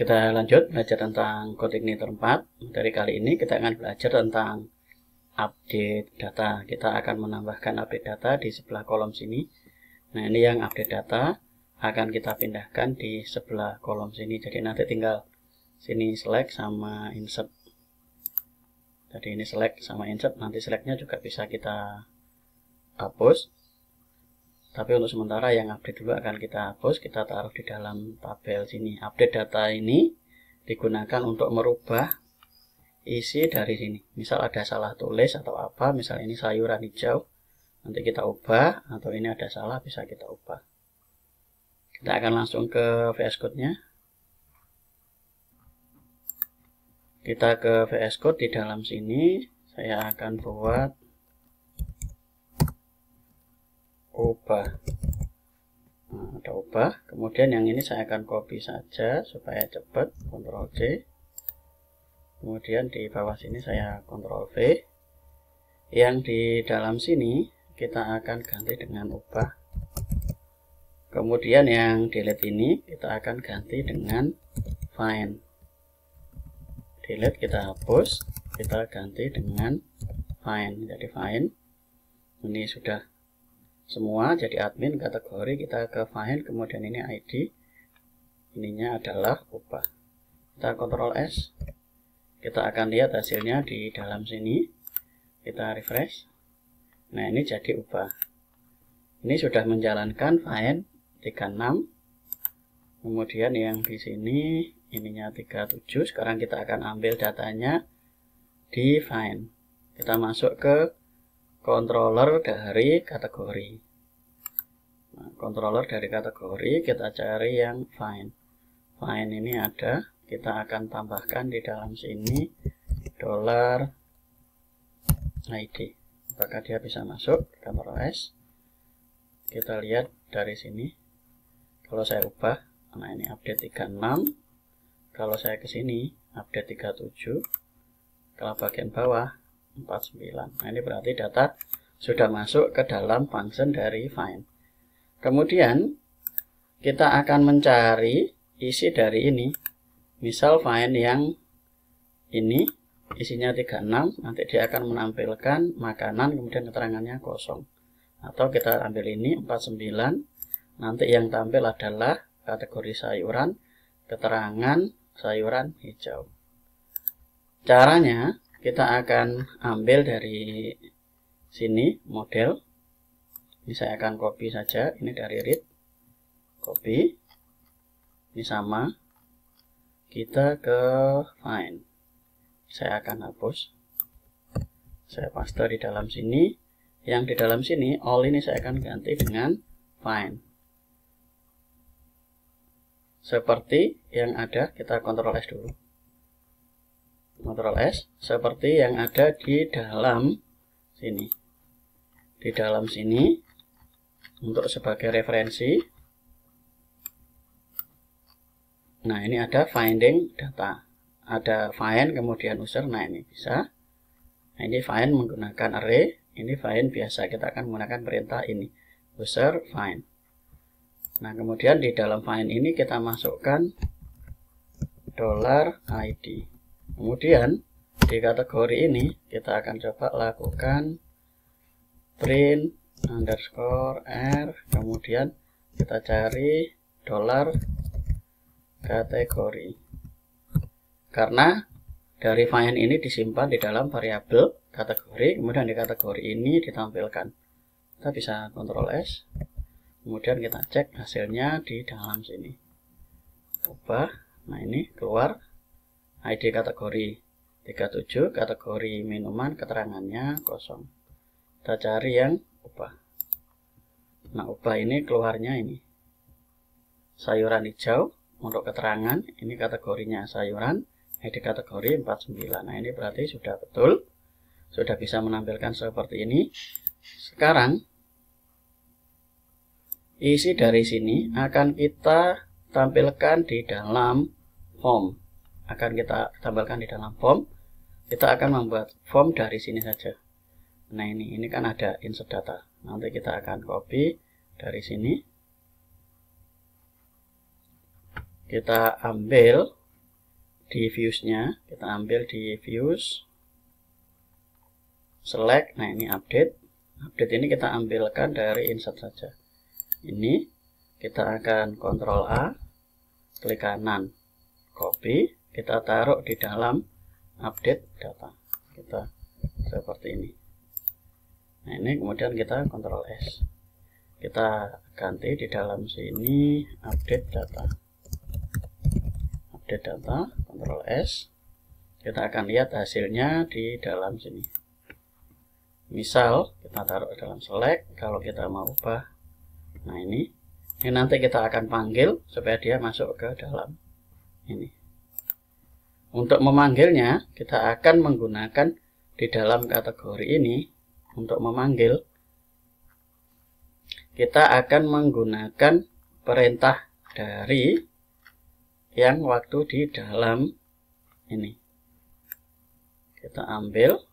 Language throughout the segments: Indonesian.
Kita lanjut belajar tentang CodeIgniter 4. Dari kali ini kita akan belajar tentang update data. Kita akan menambahkan update data di sebelah kolom sini. Nah, ini yang update data akan kita pindahkan di sebelah kolom sini. Jadi nanti tinggal sini select sama insert. Jadi ini select sama insert, nanti selectnya juga bisa kita hapus. Tapi untuk sementara yang update dulu akan kita hapus, kita taruh di dalam tabel sini. Update data ini digunakan untuk merubah isi dari sini. Misal ada salah tulis atau apa, misal ini sayuran hijau, nanti kita ubah, atau ini ada salah bisa kita ubah. Kita akan langsung ke VS Code-nya. Kita ke VS Code, di dalam sini saya akan buat ubah. Nah, ada ubah. Kemudian yang ini saya akan copy saja supaya cepat. Ctrl C. Kemudian di bawah sini saya Ctrl V. Yang di dalam sini kita akan ganti dengan ubah. Kemudian yang delete ini kita akan ganti dengan find. Delete kita hapus, kita ganti dengan find. Jadi find. Ini sudah semua, jadi admin kategori kita ke find, kemudian ini ID, ininya adalah ubah. Kita Ctrl S, kita akan lihat hasilnya di dalam sini. Kita refresh. Nah, ini jadi ubah. Ini sudah menjalankan find 36. Kemudian yang di sini ininya 37. Sekarang kita akan ambil datanya di find. Kita masuk ke controller dari kategori. Nah, controller dari kategori kita cari yang find. Find ini ada, kita akan tambahkan di dalam sini $ID. Apakah dia bisa masuk? Ctrl S. Kita lihat dari sini. Kalau saya ubah, nah ini update 36. Kalau saya ke sini update 37. Kalau bagian bawah 49. Nah, ini berarti data sudah masuk ke dalam function dari find. Kemudian kita akan mencari isi dari ini. Misal find yang ini isinya 36, nanti dia akan menampilkan makanan, kemudian keterangannya kosong. Atau kita ambil ini 49, nanti yang tampil adalah kategori sayuran, keterangan sayuran hijau. Caranya kita akan ambil dari sini model. Ini saya akan copy saja. Ini dari read. Copy. Ini sama. Kita ke find. Saya akan hapus. Saya paste di dalam sini. Yang di dalam sini all ini saya akan ganti dengan find. Seperti yang ada, kita Ctrl S dulu. Ctrl S seperti yang ada di dalam sini. Di dalam sini untuk sebagai referensi. Nah, ini ada finding data. Ada find kemudian user. Nah, ini bisa. Nah, ini find menggunakan array, ini find biasa. Kita akan menggunakan perintah ini. User find. Nah, kemudian di dalam find ini kita masukkan $ID. Kemudian di kategori ini kita akan coba lakukan print _r, kemudian kita cari $kategori. Karena dari find ini disimpan di dalam variabel kategori, kemudian di kategori ini ditampilkan. Kita bisa Ctrl S, kemudian kita cek hasilnya di dalam sini. Ubah, nah ini keluar ID kategori 37, kategori minuman, keterangannya kosong. Kita cari yang ubah. Nah, ubah ini keluarnya ini. Sayuran hijau untuk keterangan, ini kategorinya sayuran, ID kategori 49. Nah, ini berarti sudah betul. Sudah bisa menampilkan seperti ini. Sekarang isi dari sini akan kita tampilkan di dalam form. Akan kita tampilkan di dalam form. Kita akan membuat form dari sini saja. Nah, ini kan ada insert data. Nanti kita akan copy dari sini. Kita ambil di views-nya, kita ambil di views, select. Nah, ini update. Update ini kita ambilkan dari insert saja. Ini kita akan Ctrl A, klik kanan, copy, kita taruh di dalam update data. Kita seperti ini. Nah, ini kemudian kita Ctrl S. Kita ganti di dalam sini update data. Update data, Ctrl S. Kita akan lihat hasilnya di dalam sini. Misal kita taruh dalam select, kalau kita mau ubah. Nah, ini nanti kita akan panggil supaya dia masuk ke dalam ini. Untuk memanggilnya, kita akan menggunakan di dalam kategori ini. Untuk memanggil, kita akan menggunakan perintah dari yang waktu di dalam ini. Kita ambil,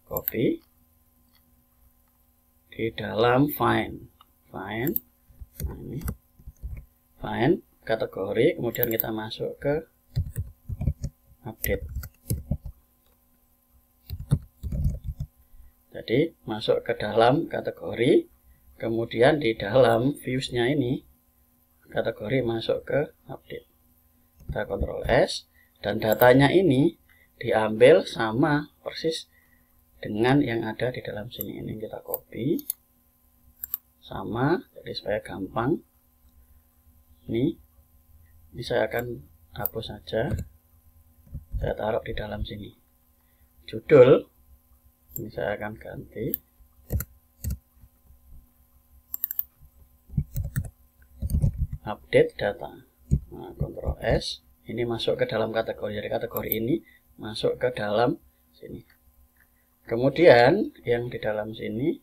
copy, di dalam find. Nah, ini find kategori, kemudian kita masuk ke update. Jadi masuk ke dalam kategori, kemudian di dalam views-nya ini kategori masuk ke update. Kita Ctrl S, dan datanya ini diambil sama persis dengan yang ada di dalam sini. Ini kita copy sama, jadi supaya gampang. Ini saya akan hapus saja, saya taruh di dalam sini. Judul ini saya akan ganti update data. Nah, Ctrl S, ini masuk ke dalam kategori. Jadi kategori ini masuk ke dalam sini. Kemudian yang di dalam sini,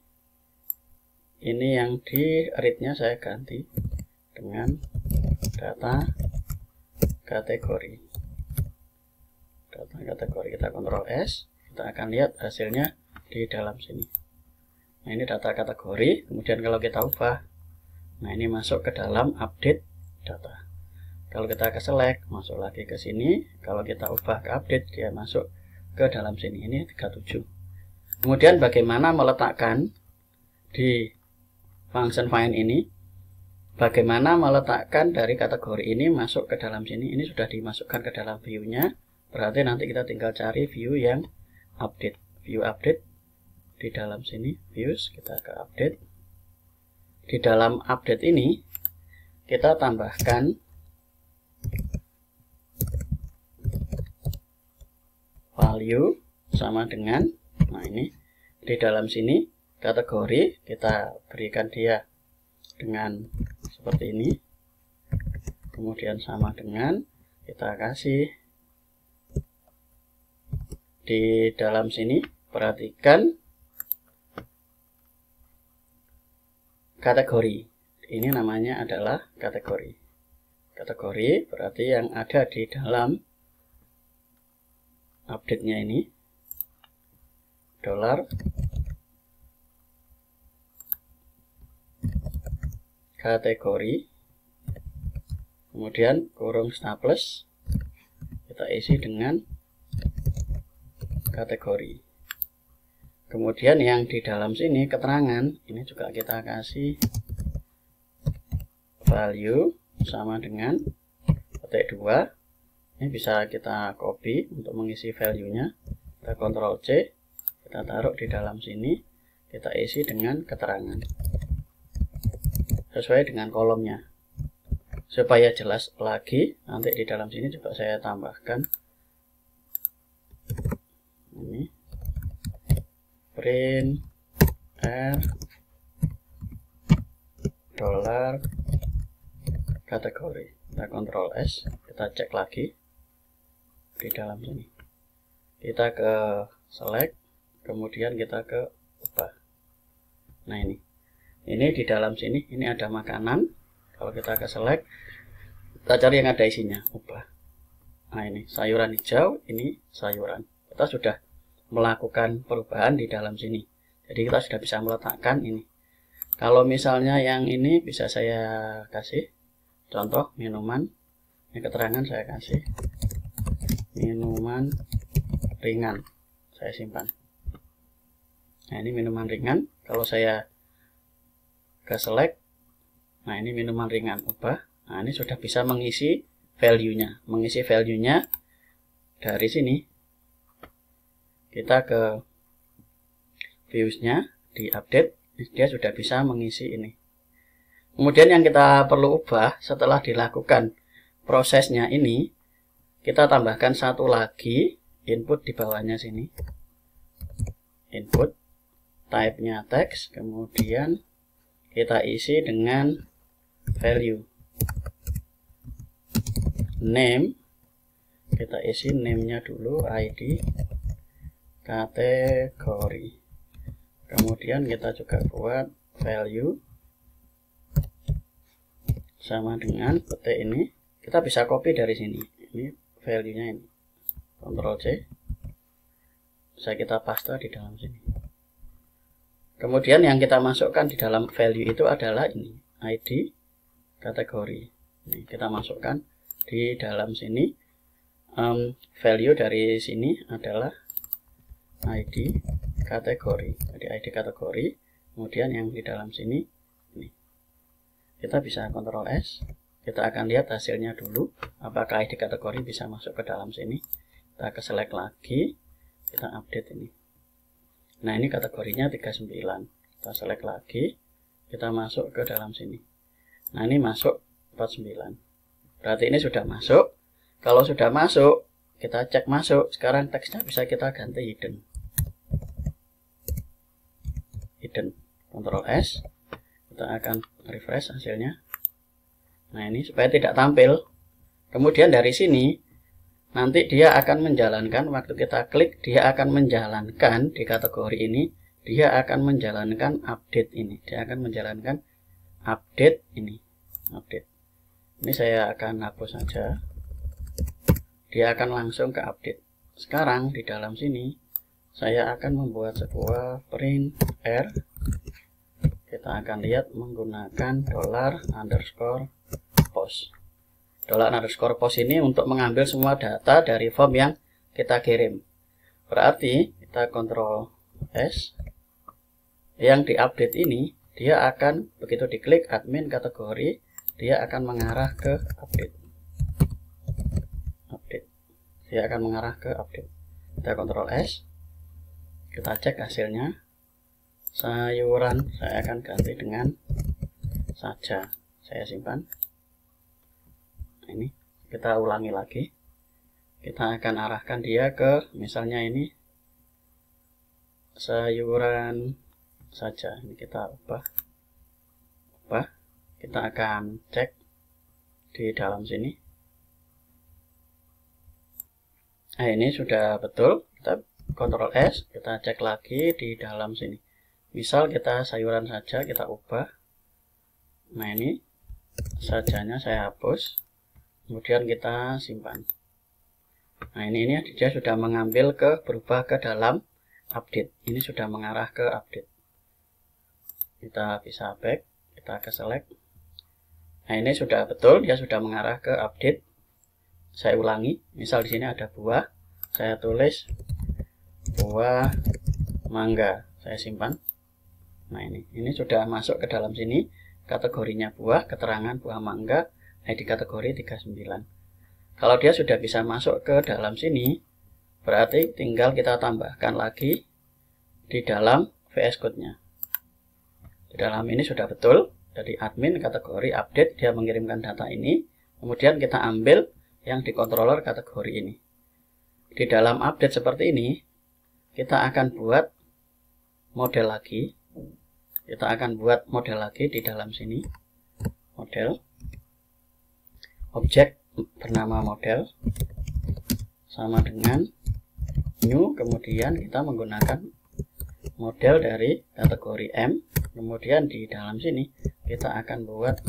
ini yang di read-nya saya ganti dengan data kategori. Data kategori, kita Ctrl S, kita akan lihat hasilnya di dalam sini. Nah, ini data kategori. Kemudian kalau kita ubah, nah ini masuk ke dalam update data. Kalau kita ke select, masuk lagi ke sini. Kalau kita ubah ke update, dia masuk ke dalam sini. Ini 37. Kemudian bagaimana meletakkan di function find ini, bagaimana meletakkan dari kategori ini masuk ke dalam sini. Ini sudah dimasukkan ke dalam view-nya, berarti nanti kita tinggal cari view yang update. View update di dalam sini, views, kita ke update. Di dalam update ini kita tambahkan value sama dengan, nah ini di dalam sini kategori kita berikan dia dengan seperti ini, kemudian sama dengan, kita kasih di dalam sini. Perhatikan kategori ini namanya adalah kategori. Kategori berarti yang ada di dalam update-nya ini $ kategori, kemudian kurung staples, kita isi dengan kategori. Kemudian yang di dalam sini keterangan, ini juga kita kasih value sama dengan petik 2. Ini bisa kita copy untuk mengisi value-nya. Kita Ctrl C, kita taruh di dalam sini, kita isi dengan keterangan sesuai dengan kolomnya. Supaya jelas lagi, nanti di dalam sini juga saya tambahkan ini print r $ kategori. Kita Ctrl S, kita cek lagi di dalam sini. Kita ke select, kemudian kita ke ubah. Nah, ini di dalam sini, ini ada makanan. Kalau kita ke select, kita cari yang ada isinya, ubah. Nah, ini sayuran hijau, ini sayuran. Kita sudah melakukan perubahan di dalam sini. Jadi kita sudah bisa meletakkan ini. Kalau misalnya yang ini bisa saya kasih contoh minuman. Ini keterangan saya kasih minuman ringan, saya simpan. Nah, ini minuman ringan. Kalau saya ke select, nah ini minuman ringan, ubah. Nah, ini sudah bisa mengisi value-nya. Mengisi value-nya dari sini. Kita ke views-nya, di update, dia sudah bisa mengisi ini. Kemudian yang kita perlu ubah setelah dilakukan prosesnya ini, kita tambahkan satu lagi input di bawahnya sini. Input, type-nya teks, kemudian kita isi dengan value. Name, kita isi name-nya dulu, ID, kategori. Kemudian kita juga buat value sama dengan petik ini. Kita bisa copy dari sini. Ini value-nya ini. Ctrl C. Bisa kita paste di dalam sini. Kemudian yang kita masukkan di dalam value itu adalah ini, ID, kategori. Ini kita masukkan di dalam sini. Value dari sini adalah ID, kategori. Jadi ID kategori. Kemudian yang di dalam sini ini. Kita bisa Ctrl S. Kita akan lihat hasilnya dulu. Apakah ID kategori bisa masuk ke dalam sini. Kita ke select lagi. Kita update ini. Nah, ini kategorinya 39. Kita select lagi. Kita masuk ke dalam sini. Nah, ini masuk 49. Berarti ini sudah masuk. Kalau sudah masuk, kita cek masuk. Sekarang teksnya bisa kita ganti hidden. Hidden. Ctrl S. Kita akan refresh hasilnya. Nah, ini supaya tidak tampil. Kemudian dari sini nanti dia akan menjalankan, waktu kita klik, dia akan menjalankan di kategori ini, dia akan menjalankan update ini. Dia akan menjalankan update ini. Update. Ini saya akan hapus saja. Dia akan langsung ke update. Sekarang di dalam sini, saya akan membuat sebuah print r. Kita akan lihat menggunakan $_post. $_post ini untuk mengambil semua data dari form yang kita kirim. Berarti kita Ctrl S. Yang diupdate ini, dia akan begitu diklik admin kategori, dia akan mengarah ke update. Update. Dia akan mengarah ke update. Kita Ctrl S. Kita cek hasilnya. Sayuran saya akan ganti dengan saja. Saya simpan. Ini kita ulangi lagi. Kita akan arahkan dia ke misalnya ini sayuran saja. Ini kita ubah. Kita akan cek di dalam sini. Nah, ini sudah betul. Kita Ctrl S, kita cek lagi di dalam sini. Misal kita sayuran saja, kita ubah. Nah, ini sajanya saya hapus. Kemudian kita simpan. Nah, ini dia sudah mengambil berubah ke dalam update. Ini sudah mengarah ke update. Kita bisa back, kita ke select. Nah, ini sudah betul, dia sudah mengarah ke update. Saya ulangi, misal di sini ada buah, saya tulis buah mangga, saya simpan. Nah, ini sudah masuk ke dalam sini, kategorinya buah, keterangan buah mangga. ID kategori 39. Kalau dia sudah bisa masuk ke dalam sini, berarti tinggal kita tambahkan lagi di dalam VS Code-nya. Di dalam ini sudah betul, jadi admin kategori update, dia mengirimkan data ini, kemudian kita ambil yang di controller kategori ini. Di dalam update seperti ini, kita akan buat model lagi. Kita akan buat model lagi di dalam sini. Model. Objek bernama model sama dengan new, kemudian kita menggunakan model dari kategori M, kemudian di dalam sini kita akan buat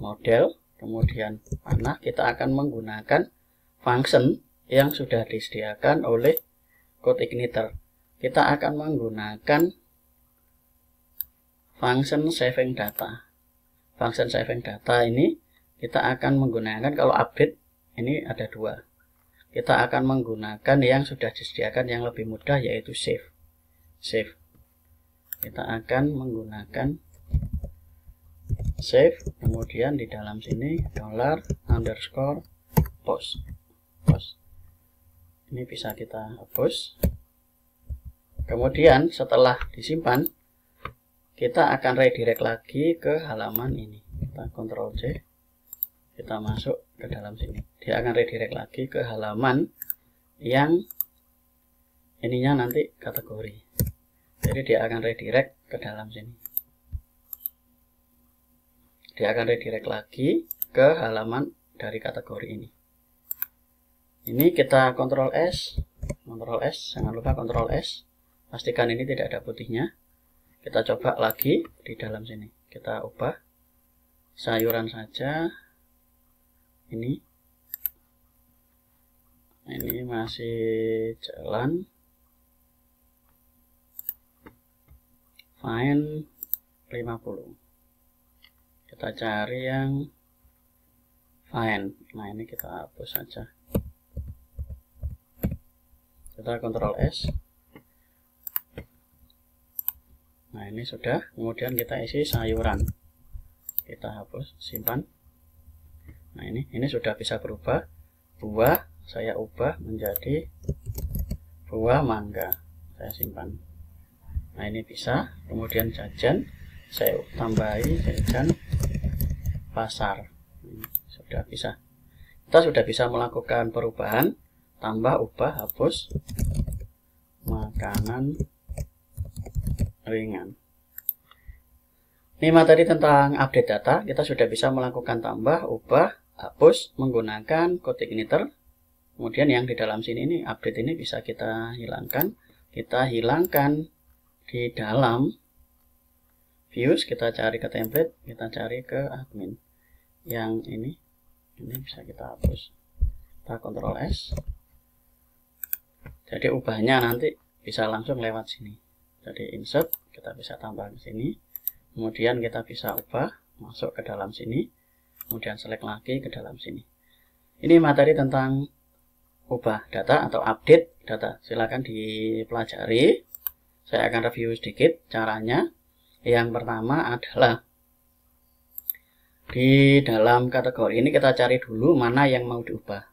model, kemudian panah, kita akan menggunakan function yang sudah disediakan oleh CodeIgniter. Kita akan menggunakan function saving data. Function saving data ini kita akan menggunakan, kalau update ini ada dua. kita akan menggunakan yang sudah disediakan yang lebih mudah, yaitu save. Kita akan menggunakan save, kemudian di dalam sini $_post. Ini bisa kita hapus. Kemudian setelah disimpan, kita akan redirect lagi ke halaman ini. Kita Ctrl C, kita masuk ke dalam sini. Dia akan redirect lagi ke halaman yang ininya nanti kategori. Jadi dia akan redirect ke dalam sini. Dia akan redirect lagi ke halaman dari kategori ini. Ini kita Ctrl S, jangan lupa Ctrl S. Pastikan ini tidak ada putihnya. Kita coba lagi di dalam sini. Kita ubah sayuran saja. Ini masih jalan. Find 50. Kita cari yang find. Nah, ini kita hapus saja. Kita Ctrl S. Nah, ini sudah. Kemudian kita isi sayuran. Kita hapus, simpan. Nah, ini sudah bisa berubah. Buah saya ubah menjadi buah mangga. Saya simpan. Nah, ini bisa. Kemudian jajan saya tambahi jajan pasar. Ini sudah bisa. Kita sudah bisa melakukan perubahan, tambah, ubah, hapus, makanan ringan. Ini materi tentang update data. Kita sudah bisa melakukan tambah, ubah, hapus menggunakan code igniter. Kemudian yang di dalam sini ini update ini bisa kita hilangkan. Kita hilangkan di dalam views, kita cari ke template, kita cari ke admin. Yang ini bisa kita hapus. Kita Ctrl S. Jadi ubahnya nanti bisa langsung lewat sini. Jadi insert, kita bisa tambah ke sini. Kemudian kita bisa ubah, masuk ke dalam sini. Kemudian select lagi ke dalam sini. Ini materi tentang ubah data atau update data. Silakan dipelajari. Saya akan review sedikit caranya. Yang pertama adalah di dalam kategori ini kita cari dulu mana yang mau diubah.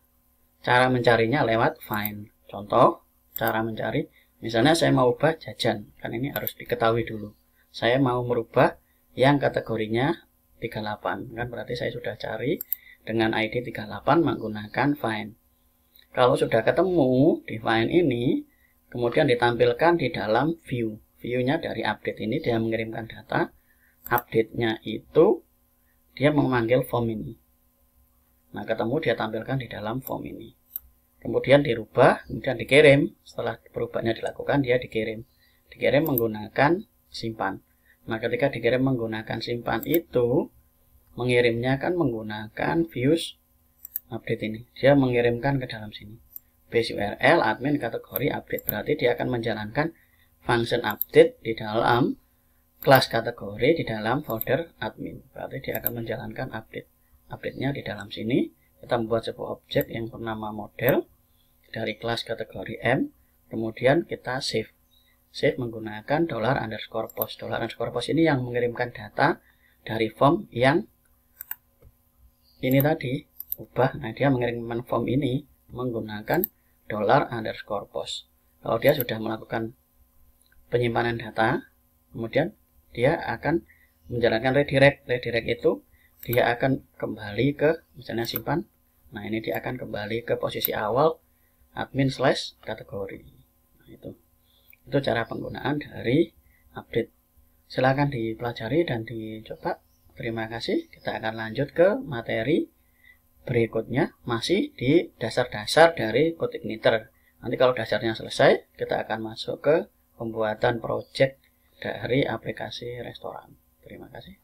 Cara mencarinya lewat find. Contoh, cara mencari. Misalnya saya mau ubah jajan. Kan ini harus diketahui dulu. Saya mau merubah yang kategorinya 38. Kan berarti saya sudah cari dengan ID 38 menggunakan find. Kalau sudah ketemu di find ini, kemudian ditampilkan di dalam view. View-nya dari update ini dia mengirimkan data. Update-nya itu dia memanggil form ini. Nah, ketemu dia tampilkan di dalam form ini. Kemudian dirubah, kemudian dikirim. Setelah perubahannya dilakukan, dia dikirim. Dikirim menggunakan simpan. Nah, ketika dikirim menggunakan simpan itu, mengirimnya kan menggunakan views update ini. Dia mengirimkan ke dalam sini. Base URL admin kategori update. Berarti dia akan menjalankan function update di dalam kelas kategori di dalam folder admin. Berarti dia akan menjalankan update. Update-nya di dalam sini. Kita membuat sebuah objek yang bernama model dari kelas kategori M. Kemudian kita save. Save menggunakan $_post. $_post ini yang mengirimkan data dari form yang ini tadi ubah. Nah, dia mengirimkan form ini menggunakan $_post. Kalau dia sudah melakukan penyimpanan data, kemudian dia akan menjalankan redirect. Redirect itu dia akan kembali ke misalnya simpan. Nah, ini dia akan kembali ke posisi awal admin/kategori. Nah, itu cara penggunaan dari update. Silahkan dipelajari dan dicoba. Terima kasih. Kita akan lanjut ke materi berikutnya, masih di dasar-dasar dari code igniter. Nanti kalau dasarnya selesai, kita akan masuk ke pembuatan project dari aplikasi restoran. Terima kasih.